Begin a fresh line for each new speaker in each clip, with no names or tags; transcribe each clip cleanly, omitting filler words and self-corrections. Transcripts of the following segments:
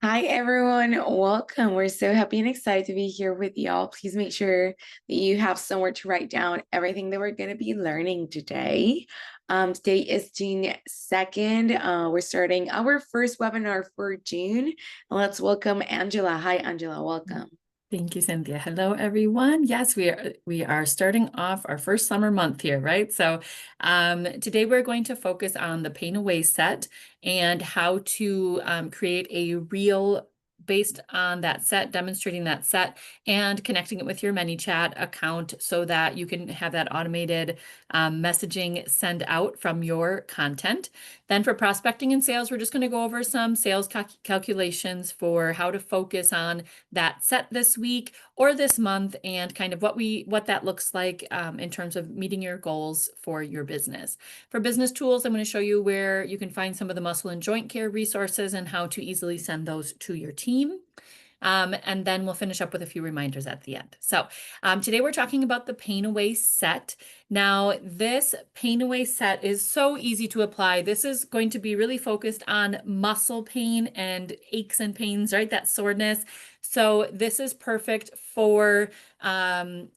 Hi, everyone. Welcome. We're so happy and excited to be here with y'all. Please make sure that you have somewhere to write down everything that we're going to be learning today. Today is June 2nd. We're starting our first webinar for June. And let's welcome Angela. Hi, Angela. Welcome.
Thank you, Cynthia. Hello, everyone. Yes, we are starting off our first summer month here, right? So today we're going to focus on the Pain Away set and how to create a reel based on that set, demonstrating that set, and connecting it with your ManyChat account so that you can have that automated messaging send out from your content. Then for prospecting and sales, we're just going to go over some sales calculations for how to focus on that set this week or this month and kind of what that looks like in terms of meeting your goals for your business. For business tools, I'm going to show you where you can find some of the muscle and joint care resources and how to easily send those to your team. And then we'll finish up with a few reminders at the end. So today we're talking about the Pain Away set. Now, this Pain Away set is so easy to apply. This is going to be really focused on muscle pain and aches and pains, right? That soreness. So this is perfect for, I'm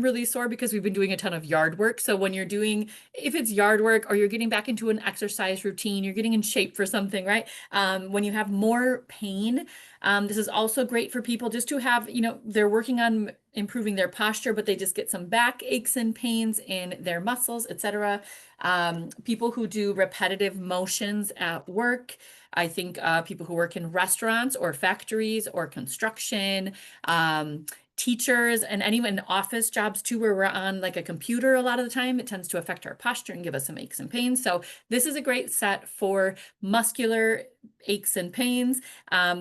really sore because we've been doing a ton of yard work. So when you're doing, if it's yard work or you're getting back into an exercise routine, you're getting in shape for something, right? When you have more pain, this is also great for people just to have, they're working on improving their posture, but they just get some back aches and pains in their muscles, etc. People who do repetitive motions at work. I think people who work in restaurants or factories or construction, teachers, and anyone in office jobs too, where we're on like a computer a lot of the time, it tends to affect our posture and give us some aches and pains. So this is a great set for muscular aches and pains.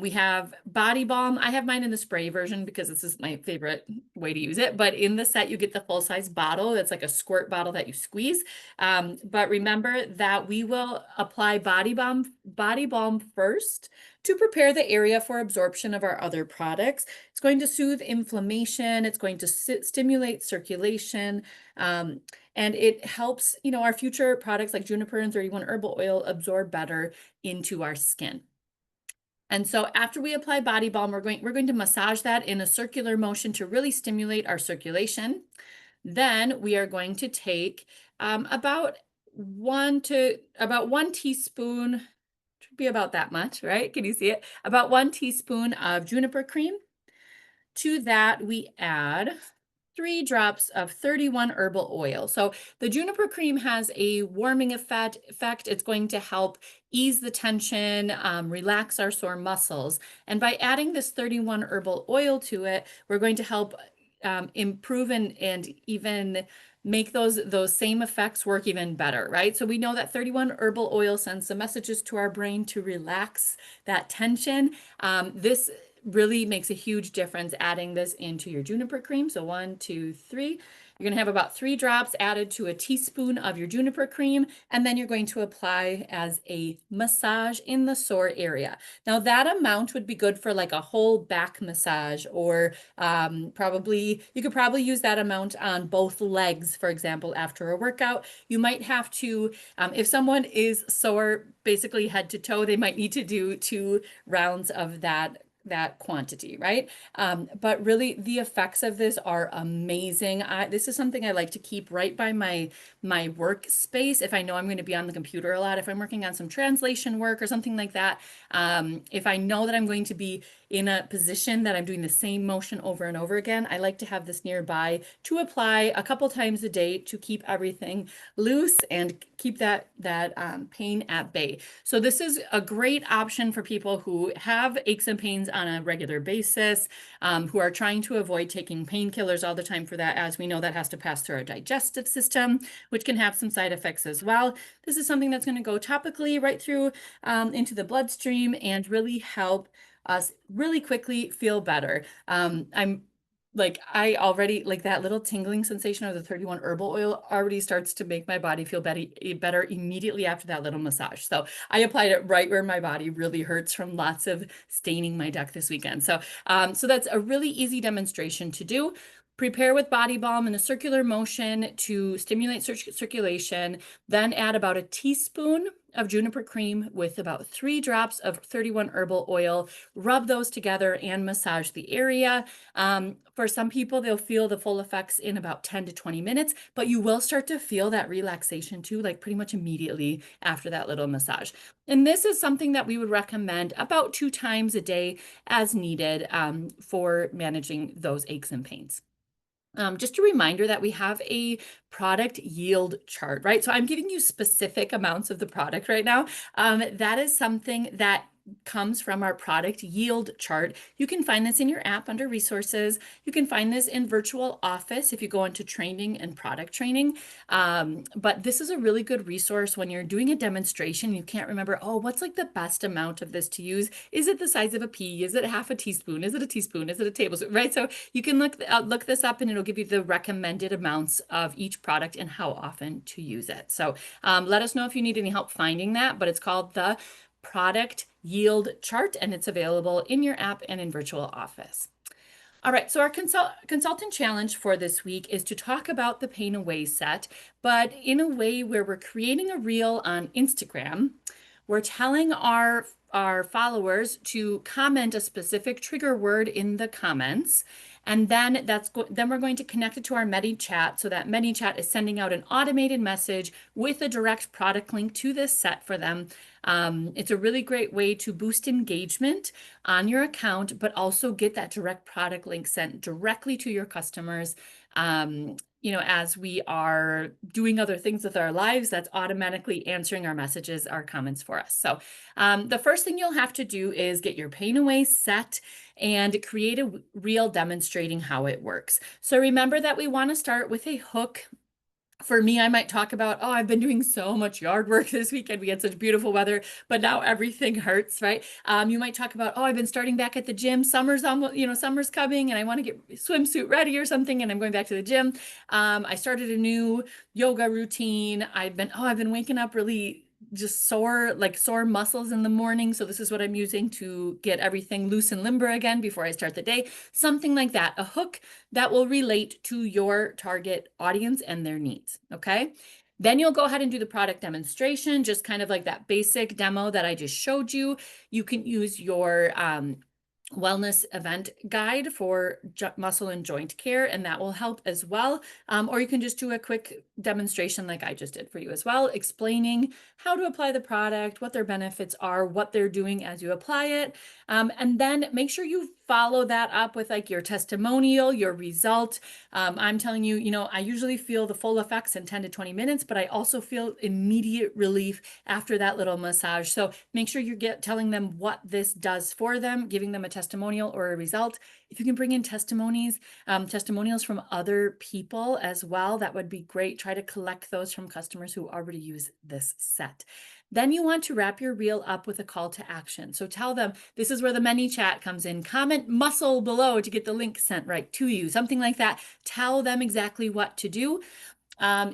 We have body balm. I have mine in the spray version because this is my favorite way to use it. But in the set, you get the full-size bottle. It's like a squirt bottle that you squeeze. But remember that we will apply body balm first to prepare the area for absorption of our other products. It's going to soothe inflammation. It's going to stimulate circulation. And it helps, our future products like juniper and 31 herbal oil absorb better into our skin. And so after we apply body balm, we're going to massage that in a circular motion to really stimulate our circulation. Then we are going to take about one teaspoon, should be about that much, right? Can you see it? About 1 teaspoon of juniper cream. To that, we add 3 drops of 31 herbal oil. So the juniper cream has a warming effect. It's going to help ease the tension, relax our sore muscles. And by adding this 31 herbal oil to it, we're going to help improve and even make those same effects work even better, right? So we know that 31 herbal oil sends the messages to our brain to relax that tension. This really makes a huge difference adding this into your juniper cream. So 1, 2, 3. You're going to have about 3 drops added to a teaspoon of your juniper cream, and then you're going to apply as a massage in the sore area. Now that amount would be good for like a whole back massage, or you could probably use that amount on both legs, for example, after a workout. You might have to, if someone is sore, basically head to toe, they might need to do 2 rounds of that quantity, right? But really the effects of this are amazing. This is something I like to keep right by my workspace if I know I'm going to be on the computer a lot, if I'm working on some translation work or something like that. If I know that I'm going to be in a position that I'm doing the same motion over and over again, I like to have this nearby to apply a couple times a day to keep everything loose and keep that pain at bay. So this is a great option for people who have aches and pains on a regular basis, who are trying to avoid taking painkillers all the time for that, as we know that has to pass through our digestive system, which can have some side effects as well. This is something that's going to go topically right through into the bloodstream and really help us really quickly feel better. I already like that little tingling sensation of the 31 herbal oil already starts to make my body feel better immediately after that little massage. So I applied it right where my body really hurts from lots of staining my deck this weekend. So that's a really easy demonstration to do. Prepare with body balm in a circular motion to stimulate circulation. Then add about a teaspoon of juniper cream with about 3 drops of 31 herbal oil. Rub those together and massage the area. For some people, they'll feel the full effects in about 10 to 20 minutes, but you will start to feel that relaxation too, like pretty much immediately after that little massage. And this is something that we would recommend about 2 times a day as needed for managing those aches and pains. Just a reminder that we have a product yield chart, right? So I'm giving you specific amounts of the product right now. That is something that comes from our product yield chart. You can find this in your app under resources. You can find this in virtual office if you go into training and product training. But this is a really good resource when you're doing a demonstration. You can't remember, oh, what's like the best amount of this to use? Is it the size of a pea? Is it half a teaspoon? Is it a teaspoon? Is it a tablespoon? Right? So you can look this up and it'll give you the recommended amounts of each product and how often to use it. So let us know if you need any help finding that, but it's called the product yield chart and it's available in your app and in virtual office. All right, so our consultant challenge for this week is to talk about the Pain Away set, but in a way where we're creating a reel on Instagram. We're telling our followers to comment a specific trigger word in the comments. And then we're going to connect it to our ManyChat so that ManyChat is sending out an automated message with a direct product link to this set for them. It's a really great way to boost engagement on your account, but also get that direct product link sent directly to your customers. As we are doing other things with our lives, that's automatically answering our messages, our comments for us. So the first thing you'll have to do is get your Pain Away set and create a reel demonstrating how it works. So remember that we want to start with a hook. For me, I might talk about, oh, I've been doing so much yard work this weekend. We had such beautiful weather, but now everything hurts, right? You might talk about, oh, I've been starting back at the gym. Summer's summer's coming and I want to get swimsuit ready or something. And I'm going back to the gym. I started a new yoga routine. I've been waking up really just sore muscles in the morning. So this is what I'm using to get everything loose and limber again before I start the day. Something like that, a hook that will relate to your target audience and their needs, okay? Then you'll go ahead and do the product demonstration, just kind of like that basic demo that I just showed you. You can use your wellness event guide for muscle and joint care, and that will help as well. Or you can just do a quick demonstration like I just did for you as well, explaining how to apply the product, what their benefits are, what they're doing as you apply it. And then make sure you follow that up with like your testimonial, your result. I'm telling you, I usually feel the full effects in 10 to 20 minutes, but I also feel immediate relief after that little massage. So make sure you telling them what this does for them, giving them a testimonial or a result. If you can bring in testimonials from other people as well, that would be great. Try to collect those from customers who already use this set. Then you want to wrap your reel up with a call to action. So tell them this is where the ManyChat comes in. Comment muscle below to get the link sent right to you, something like that. Tell them exactly what to do.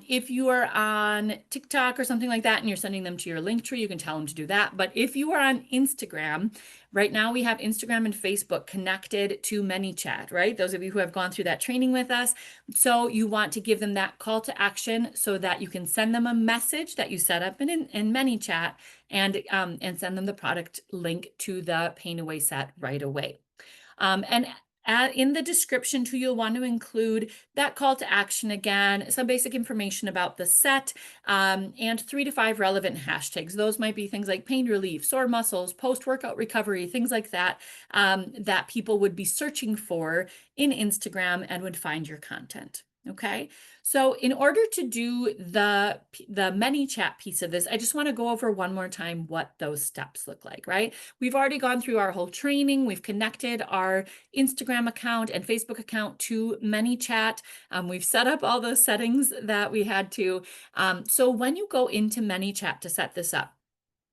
If you are on TikTok or something like that and you're sending them to your link tree, you can tell them to do that. But if you are on Instagram, right now we have Instagram and Facebook connected to ManyChat, right? Those of you who have gone through that training with us. So you want to give them that call to action so that you can send them a message that you set up in ManyChat and send them the product link to the Pain Away set right away. In the description too, you'll want to include that call to action again, some basic information about the set, and 3 to 5 relevant hashtags. Those might be things like pain relief, sore muscles, post-workout recovery, things like that, that people would be searching for in Instagram and would find your content. Okay, so in order to do the ManyChat piece of this, I just want to go over one more time what those steps look like, right? We've already gone through our whole training. We've connected our Instagram account and Facebook account to ManyChat. We've set up all those settings that we had to. So when you go into ManyChat to set this up,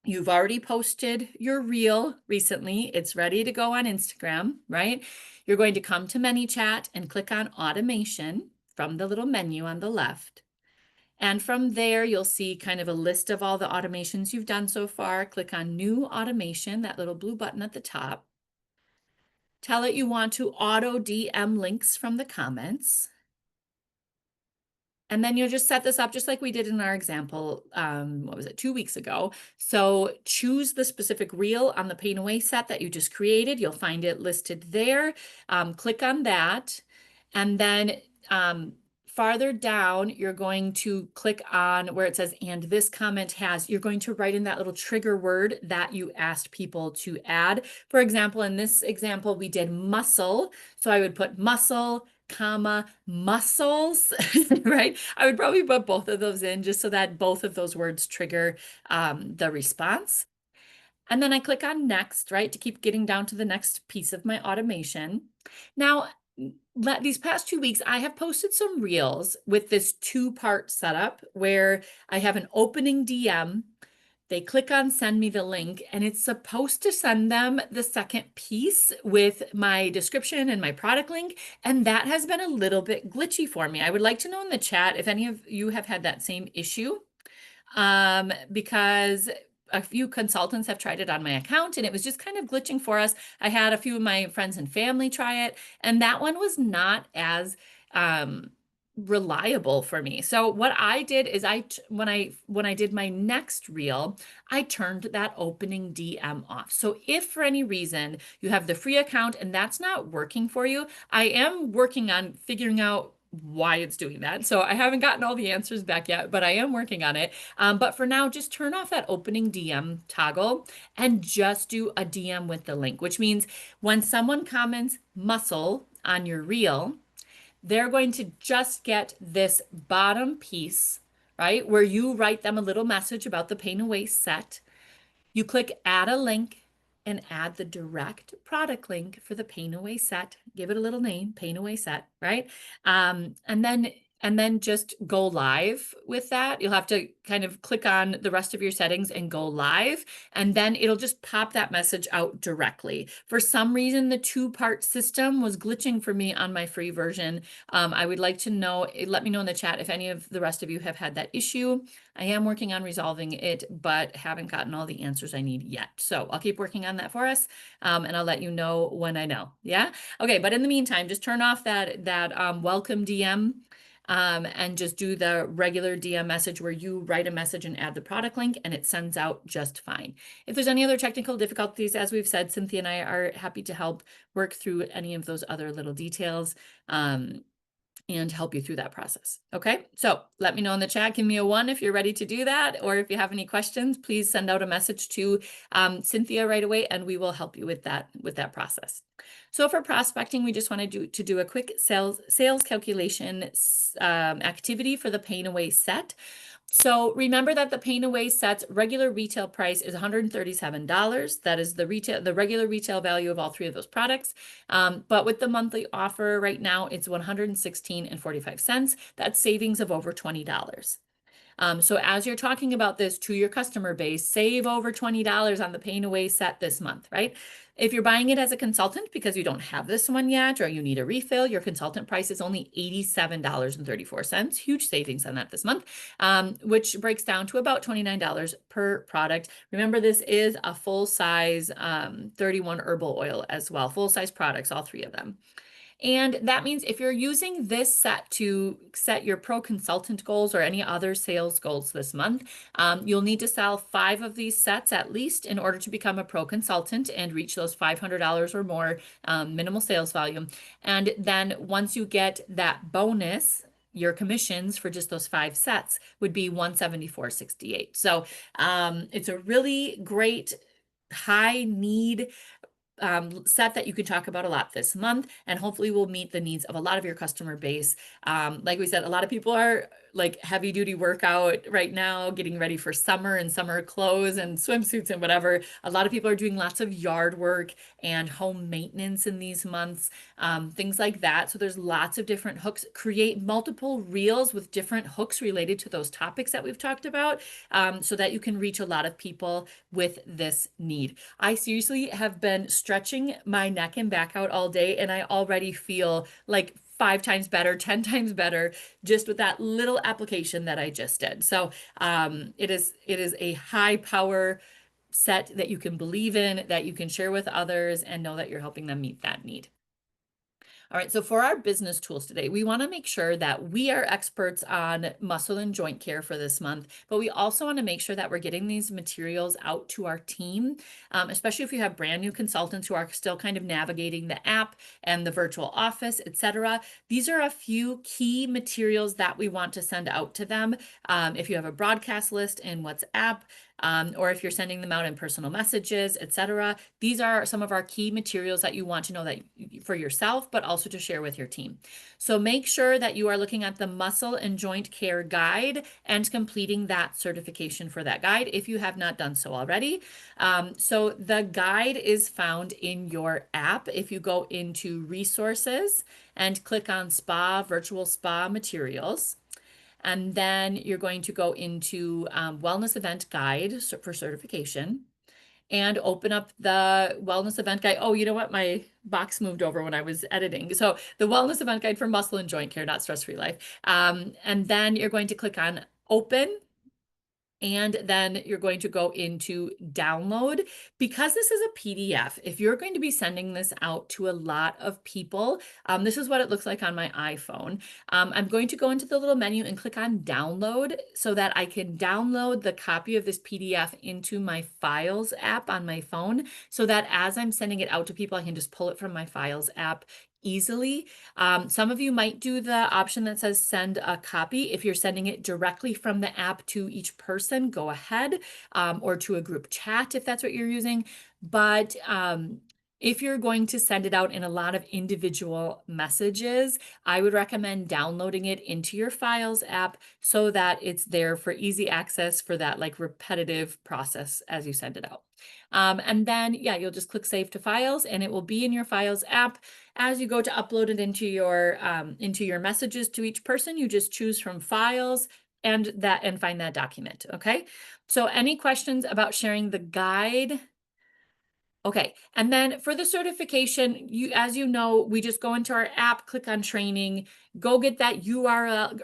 you've already posted your reel recently. It's ready to go on Instagram, right? You're going to come to ManyChat and click on automation from the little menu on the left. And from there, you'll see kind of a list of all the automations you've done so far. Click on New Automation, that little blue button at the top. Tell it you want to auto DM links from the comments. And then you'll just set this up just like we did in our example, what was it, 2 weeks ago. So choose the specific reel on the Paint Away set that you just created. You'll find it listed there. Click on that. And then farther down, you're going to click on where it says, and this comment has, you're going to write in that little trigger word that you asked people to add. For example, in this example, we did muscle. So I would put muscle, comma, muscles, right? I would probably put both of those in just so that both of those words trigger the response. And then I click on next, right, to keep getting down to the next piece of my automation. Now, these past 2 weeks, I have posted some reels with this two-part setup where I have an opening DM. They click on send me the link, and it's supposed to send them the second piece with my description and my product link. And that has been a little bit glitchy for me. I would like to know in the chat if any of you have had that same issue, because a few consultants have tried it on my account and it was just kind of glitching for us. I had a few of my friends and family try it, and that one was not as reliable for me. So what I did is when I did my next reel, I turned that opening DM off. So if for any reason you have the free account and that's not working for you, I am working on figuring out why it's doing that. So I haven't gotten all the answers back yet, but I am working on it. But for now, just turn off that opening DM toggle and just do a DM with the link, which means when someone comments muscle on your reel, they're going to just get this bottom piece, right? Where you write them a little message about the Paint Away set. You click add a link and add the direct product link for the Paint Away set. Give it a little name, Paint Away set, right? And then just go live with that. You'll have to kind of click on the rest of your settings and go live, and then it'll just pop that message out directly. For some reason, the two-part system was glitching for me on my free version. I would like to know, let me know in the chat if any of the rest of you have had that issue. I am working on resolving it, but haven't gotten all the answers I need yet. So I'll keep working on that for us, and I'll let you know when I know. Yeah? Okay, but in the meantime, just turn off that welcome DM, and just do the regular DM message where you write a message and add the product link, and it sends out just fine. If there's any other technical difficulties, as we've said, Cynthia and I are happy to help work through any of those other little details. And help you through that process. Okay, so let me know in the chat. Give me a 1 if you're ready to do that, or if you have any questions, please send out a message to Cynthia right away, and we will help you with that process. So for prospecting, we just want to do a quick sales calculation activity for the Paint Away set. So remember that the Paint Away set's regular retail price is $137. That is the regular retail value of all three of those products. But with the monthly offer right now, it's $116.45. That's savings of over $20. So as you're talking about this to your customer base, save over $20 on the Paint Away set this month, right? If you're buying it as a consultant because you don't have this one yet, or you need a refill, your consultant price is only $87.34. Huge savings on that this month, which breaks down to about $29 per product. Remember, this is a full-size 31 herbal oil as well, full-size products, all three of them. And that means if you're using this set to set your pro consultant goals or any other sales goals this month, you'll need to sell 5 of these sets at least in order to become a pro consultant and reach those $500 or more minimal sales volume. And then once you get that bonus, your commissions for just those 5 sets would be $174.68. So it's a really great high need set that you can talk about a lot this month, and hopefully will meet the needs of a lot of your customer base. Like we said, a lot of people are like heavy duty workout right now, getting ready for summer and summer clothes and swimsuits and whatever. A lot of people are doing lots of yard work and home maintenance in these months, things like that. So there's lots of different hooks. Create multiple reels with different hooks related to those topics that we've talked about, so that you can reach a lot of people with this need. I seriously have been stretching my neck and back out all day, and I already feel like 5 times better, 10 times better, just with that little application that I just did. So it is a high power set that you can believe in, that you can share with others, and know that you're helping them meet that need. All right, so for our business tools today, we want to make sure that we are experts on muscle and joint care for this month, but we also want to make sure that we're getting these materials out to our team, especially if you have brand new consultants who are still kind of navigating the app and the virtual office, etc. These are a few key materials that we want to send out to them. If you have a broadcast list in WhatsApp, or if you're sending them out in personal messages, etc. These are some of our key materials that you want to know that for yourself, but also to share with your team. So make sure that you are looking at the Muscle and Joint Care Guide and completing that certification for that guide if you have not done so already. So the guide is found in your app. If you go into resources and click on spa, virtual spa materials, and then you're going to go into wellness event guide for certification and open up the wellness event guide. Oh, you know what? My box moved over when I was editing. So the wellness event guide for muscle and joint care, not stress-free life. And then you're going to click on open. And then you're going to go into download. Because this is a PDF, if you're going to be sending this out to a lot of people, this is what it looks like on my iPhone. I'm going to go into the little menu and click on download so that I can download the copy of this PDF into my Files app on my phone, so that as I'm sending it out to people, I can just pull it from my Files app easily. Some of you might do the option that says send a copy. If you're sending it directly from the app to each person, go ahead, or to a group chat if that's what you're using. But if you're going to send it out in a lot of individual messages, I would recommend downloading it into your Files app so that it's there for easy access for that like repetitive process as you send it out. And then, yeah, you'll just click Save to Files and it will be in your Files app. As you go to upload it into your messages to each person, you just choose from Files and find that document, okay? So any questions about sharing the guide? Okay, and then for the certification, as you know, we just go into our app, click on training, go get that URL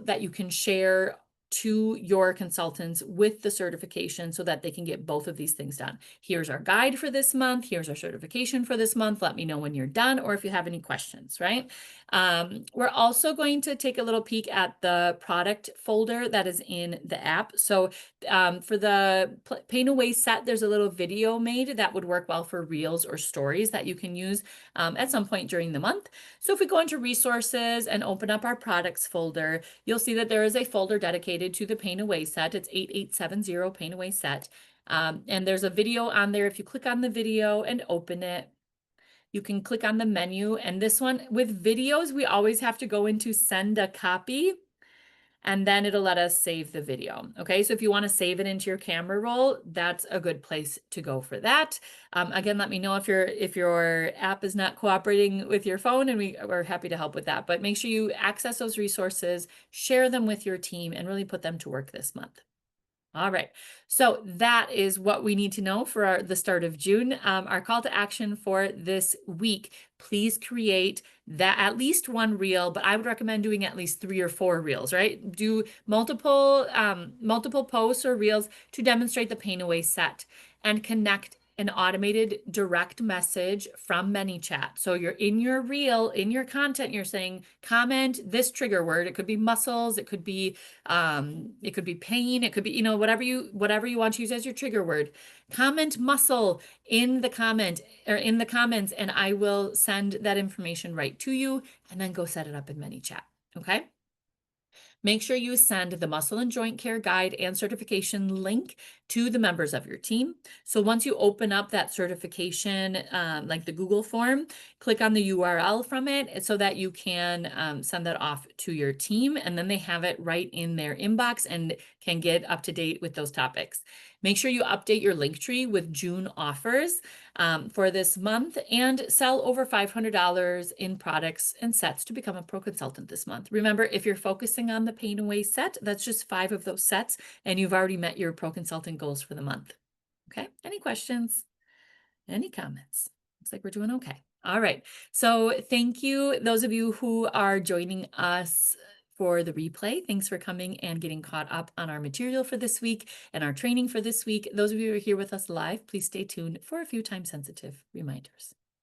that you can share to your consultants with the certification so that they can get both of these things done. Here's our guide for this month. Here's our certification for this month. Let me know when you're done or if you have any questions, right? We're also going to take a little peek at the product folder that is in the app. So for the Pain Away set, there's a little video made that would work well for reels or stories that you can use at some point during the month. So if we go into resources and open up our products folder, you'll see that there is a folder dedicated to the Pain Away set. It's 8870 Pain Away set. And there's a video on there. If you click on the video and open it, you can click on the menu. And this one with videos, we always have to go into send a copy, and then it'll let us save the video. Okay, so if you want to save it into your camera roll, that's a good place to go for that. Again, let me know if your app is not cooperating with your phone, and we're happy to help with that. But make sure you access those resources, share them with your team, and really put them to work this month. All right, so that is what we need to know for the start of June. Our call to action for this week, please create that at least one reel, but I would recommend doing at least 3 or 4 reels, right? Do multiple posts or reels to demonstrate the Pain Away set and connect an automated direct message from ManyChat. So you're in your reel, in your content, you're saying comment this trigger word. It could be muscles, it could be pain, it could be, whatever you want to use as your trigger word. Comment muscle in the comment or in the comments, and I will send that information right to you, and then go set it up in ManyChat. Okay. Make sure you send the Muscle and Joint Care Guide and certification link to the members of your team. So once you open up that certification, like the Google form, click on the URL from it so that you can send that off to your team, and then they have it right in their inbox and can get up to date with those topics. Make sure you update your Linktree with June offers for this month and sell over $500 in products and sets to become a pro consultant this month. Remember, if you're focusing on the Pain Away set, that's just 5 of those sets, and you've already met your pro consultant goals for the month. Okay, any questions? Any comments? Looks like we're doing okay. All right, so thank you, those of you who are joining us for the replay. Thanks for coming and getting caught up on our material for this week and our training for this week. Those of you who are here with us live, please stay tuned for a few time-sensitive reminders.